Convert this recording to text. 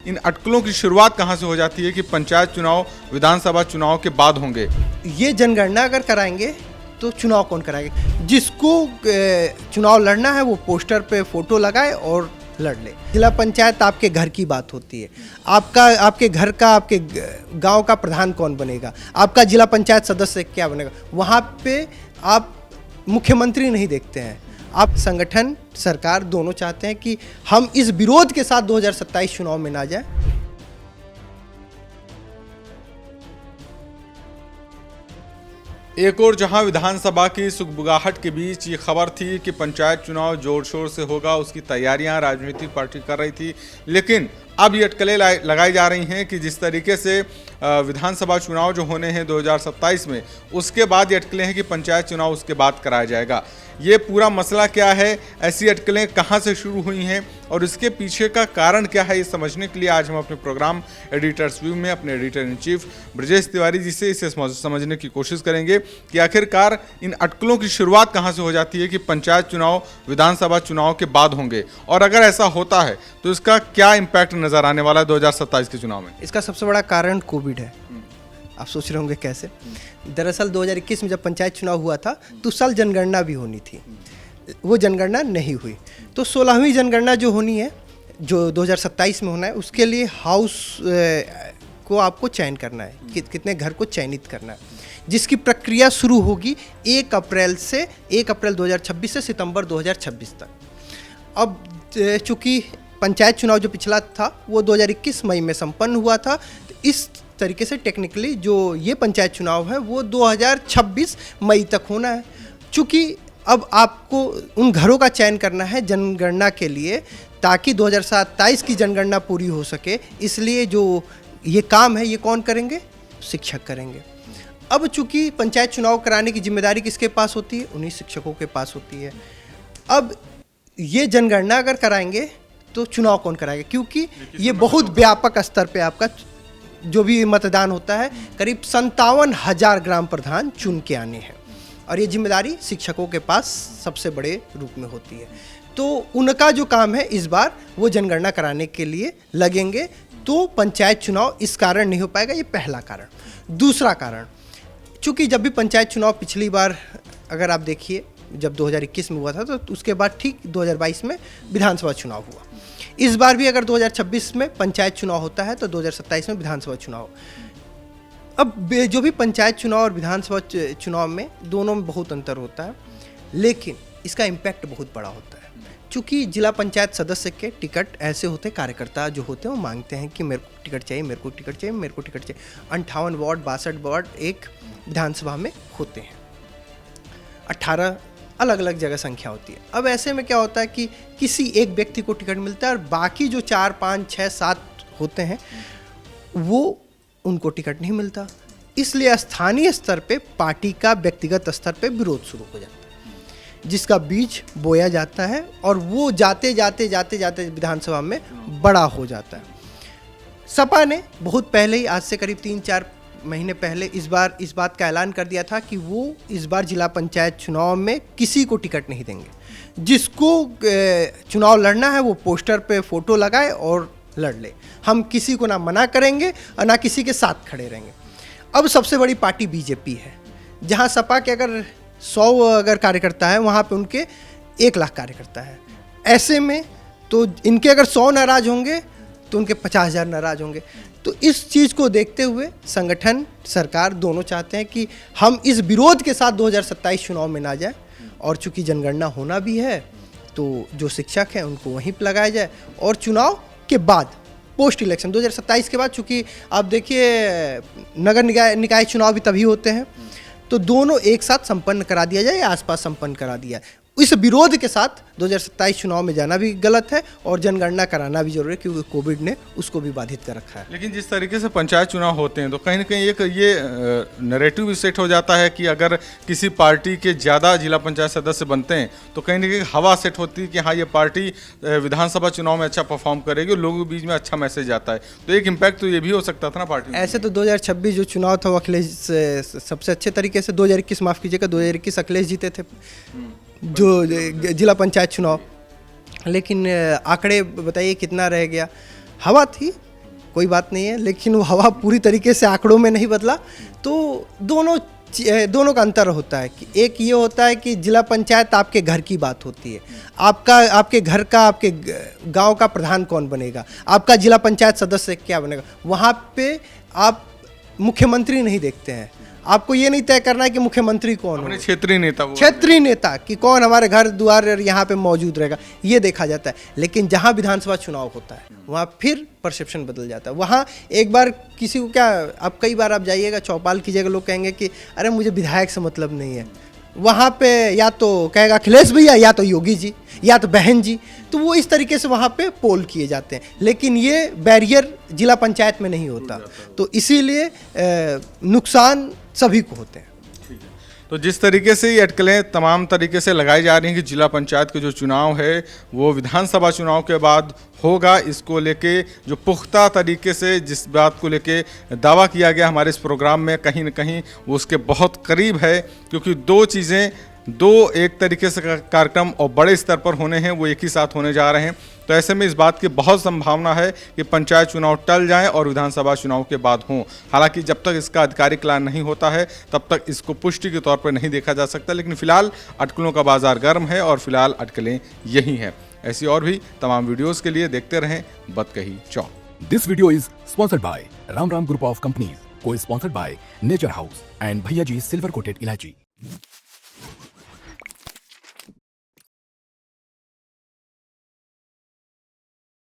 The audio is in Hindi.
इन अटकलों की शुरुआत कहां से हो जाती है कि पंचायत चुनाव विधानसभा चुनाव के बाद होंगे। ये जनगणना अगर कराएंगे तो चुनाव कौन कराएगा? जिसको चुनाव लड़ना है वो पोस्टर पे फोटो लगाए और लड़ ले। जिला पंचायत आपके घर की बात होती है। आपके घर का, आपके गांव का प्रधान कौन बनेगा, आपका जिला पंचायत सदस्य क्या बनेगा, वहाँ पे आप मुख्यमंत्री नहीं देखते हैं। आप संगठन, सरकार दोनों चाहते हैं कि हम इस विरोध के साथ 2027 चुनाव में ना जाए। एक और जहां विधानसभा की सुगबुगाहट के बीच ये खबर थी कि पंचायत चुनाव जोर शोर से होगा, उसकी तैयारियां राजनीतिक पार्टी कर रही थी, लेकिन अब ये अटकलें लगाई जा रही हैं कि जिस तरीके से विधानसभा चुनाव जो होने हैं 2027 में, उसके बाद ये अटकलें हैं कि पंचायत चुनाव उसके बाद कराया जाएगा। ये पूरा मसला क्या है, ऐसी अटकलें कहाँ से शुरू हुई हैं और इसके पीछे का कारण क्या है, ये समझने के लिए आज हम अपने प्रोग्राम एडिटर्स व्यू में अपने editor in chief Brajesh Tiwari ji से इसे समझने की कोशिश करेंगे कि आखिरकार इन अटकलों की शुरुआत कहाँ से हो जाती है कि पंचायत चुनाव विधानसभा चुनाव के बाद होंगे, और अगर ऐसा होता है तो इसका क्या इम्पैक्ट नजर आने वाला है 2027 के चुनाव में। इसका सबसे बड़ा कारण कोविड है। आप सोच रहे होंगे कैसे। दरअसल 2021 में जब पंचायत चुनाव हुआ था तो उस साल जनगणना भी होनी थी, वो जनगणना नहीं हुई। तो 16वीं जनगणना जो होनी है, जो 2027 में होना है, उसके लिए हाउस को आपको चयन करना है, कितने घर को चयनित करना है, जिसकी प्रक्रिया शुरू होगी 1 अप्रैल 2026 से सितंबर 2026 तक। अब चूँकि पंचायत चुनाव जो पिछला था वो 2021 मई में संपन्न हुआ था, तो इस तरीके से टेक्निकली जो ये पंचायत चुनाव है वो 2026 मई तक होना है। चूँकि अब आपको उन घरों का चयन करना है जनगणना के लिए, ताकि 2027 की जनगणना पूरी हो सके, इसलिए जो ये काम है ये कौन करेंगे? शिक्षक करेंगे। अब चूँकि पंचायत चुनाव कराने की जिम्मेदारी किसके पास होती है? उन्हीं शिक्षकों के पास होती है। अब ये जनगणना अगर कराएंगे तो चुनाव कौन कराएगा? क्योंकि ये बहुत व्यापक स्तर पे आपका जो भी मतदान होता है, करीब 57,000 ग्राम प्रधान चुन के आने हैं, और ये जिम्मेदारी शिक्षकों के पास सबसे बड़े रूप में होती है। तो उनका जो काम है इस बार वो जनगणना कराने के लिए लगेंगे, तो पंचायत चुनाव इस कारण नहीं हो पाएगा। ये पहला कारण। दूसरा कारण, चूँकि जब भी पंचायत चुनाव पिछली बार अगर आप देखिए जब 2021 में हुआ था, तो उसके बाद ठीक 2022 में विधानसभा चुनाव हुआ। इस बार भी अगर 2026 में पंचायत चुनाव होता है तो 2027 में विधानसभा चुनाव। अब जो भी पंचायत चुनाव और विधानसभा चुनाव में दोनों में बहुत अंतर होता है, लेकिन इसका इम्पैक्ट बहुत बड़ा होता है। चूँकि जिला पंचायत सदस्य के टिकट ऐसे होते, कार्यकर्ता जो होते हैं वो मांगते हैं कि मेरे को टिकट चाहिए, मेरे को टिकट चाहिए, मेरे को टिकट चाहिए। 58 वार्ड 62 वार्ड एक विधानसभा में होते हैं, 18 अलग अलग जगह संख्या होती है। अब ऐसे में क्या होता है कि किसी एक व्यक्ति को टिकट मिलता है और बाकी जो 4 5 6 7 होते हैं वो उनको टिकट नहीं मिलता। इसलिए स्थानीय स्तर पे पार्टी का व्यक्तिगत स्तर पे विरोध शुरू हो जाता है, जिसका बीज बोया जाता है और वो जाते जाते विधानसभा में बड़ा हो जाता है। सपा ने बहुत पहले ही, आज से करीब 3-4 महीने पहले इस बात का ऐलान कर दिया था कि वो इस बार जिला पंचायत चुनाव में किसी को टिकट नहीं देंगे। जिसको चुनाव लड़ना है वो पोस्टर पे फोटो लगाए और लड़ ले। हम किसी को ना मना करेंगे और ना किसी के साथ खड़े रहेंगे। अब सबसे बड़ी पार्टी बीजेपी है, जहां सपा के अगर 100 कार्यकर्ता है, वहां पे उनके 1 लाख कार्यकर्ता है। ऐसे में तो इनके अगर 100 नाराज होंगे तो उनके 50,000 नाराज होंगे। तो इस चीज़ को देखते हुए संगठन, सरकार दोनों चाहते हैं कि हम इस विरोध के साथ 2027 चुनाव में ना जाए, और चूंकि जनगणना होना भी है तो जो शिक्षक हैं उनको वहीं पर लगाया जाए, और चुनाव के बाद पोस्ट इलेक्शन 2027 के बाद, चूंकि आप देखिए नगर निकाय चुनाव भी तभी होते हैं, तो दोनों एक साथ संपन्न करा दिया जाए या आसपास संपन्न करा दिया। इस विरोध के साथ 2027 चुनाव में जाना भी गलत है और जनगणना कराना भी जरूरी है, क्योंकि कोविड ने उसको भी बाधित कर रखा है। लेकिन जिस तरीके से पंचायत चुनाव होते हैं तो कहीं ना कहीं एक ये नैरेटिव भी सेट हो जाता है कि अगर किसी पार्टी के ज़्यादा जिला पंचायत सदस्य बनते हैं तो कहीं ना कहीं हवा सेट होती है कि हाँ ये पार्टी विधानसभा चुनाव में अच्छा परफॉर्म करेगी और लोगों के बीच में अच्छा मैसेज आता है। तो एक इम्पैक्ट तो ये भी हो सकता था ना पार्टी। ऐसे तो 2026 जो चुनाव था वो अखिलेश सबसे अच्छे तरीके से, 2021 माफ़ कीजिएगा, 2021 अखिलेश जीते थे जो जिला पंचायत चुनाव, लेकिन आंकड़े बताइए कितना रह गया। हवा थी कोई बात नहीं है, लेकिन वो हवा पूरी तरीके से आंकड़ों में नहीं बदला। तो दोनों का अंतर होता है कि एक ये होता है कि जिला पंचायत आपके घर की बात होती है, आपके घर का, आपके गांव का प्रधान कौन बनेगा, आपका जिला पंचायत सदस्य क्या बनेगा। वहाँ पे आप मुख्यमंत्री नहीं देखते हैं, आपको ये नहीं तय करना है कि मुख्यमंत्री कौन हो, क्षेत्रीय नेता कि कौन हमारे घर द्वार यहाँ पे मौजूद रहेगा, ये देखा जाता है। लेकिन जहाँ विधानसभा चुनाव होता है वहाँ फिर परसेप्शन बदल जाता है। वहाँ एक बार किसी को क्या, आप कई बार आप जाइएगा चौपाल कीजिएगा, लोग कहेंगे कि अरे मुझे विधायक से मतलब नहीं है। वहाँ पे या तो कहेगा अखिलेश भैया, या तो योगी जी, या तो बहन जी। तो वो इस तरीके से वहाँ पे पोल किए जाते हैं, लेकिन ये बैरियर जिला पंचायत में नहीं होता। तो इसीलिए नुकसान सभी को होते हैं। तो जिस तरीके से ये अटकलें तमाम तरीके से लगाई जा रही हैं कि जिला पंचायत के जो चुनाव है वो विधानसभा चुनाव के बाद होगा, इसको लेके जो पुख्ता तरीके से जिस बात को लेके दावा किया गया हमारे इस प्रोग्राम में, कहीं न कहीं वो उसके बहुत करीब है। क्योंकि दो एक तरीके से कार्यक्रम और बड़े स्तर पर होने हैं, वो एक ही साथ होने जा रहे हैं। तो ऐसे में इस बात की बहुत संभावना है कि पंचायत चुनाव टल जाएं और विधानसभा चुनाव के बाद हों। हालांकि जब तक इसका आधिकारिक ऐलान नहीं होता है तब तक इसको पुष्टि के तौर पर नहीं देखा जा सकता। लेकिन फिलहाल अटकलों का बाजार गर्म है और फिलहाल अटकलें यही हैं। ऐसी और भी तमाम वीडियोज़ के लिए देखते रहें Batkahi Chowk. This video is sponsored by Ram group of companies, co sponsored by nature house and Bhaiya ji silver coated इलायची।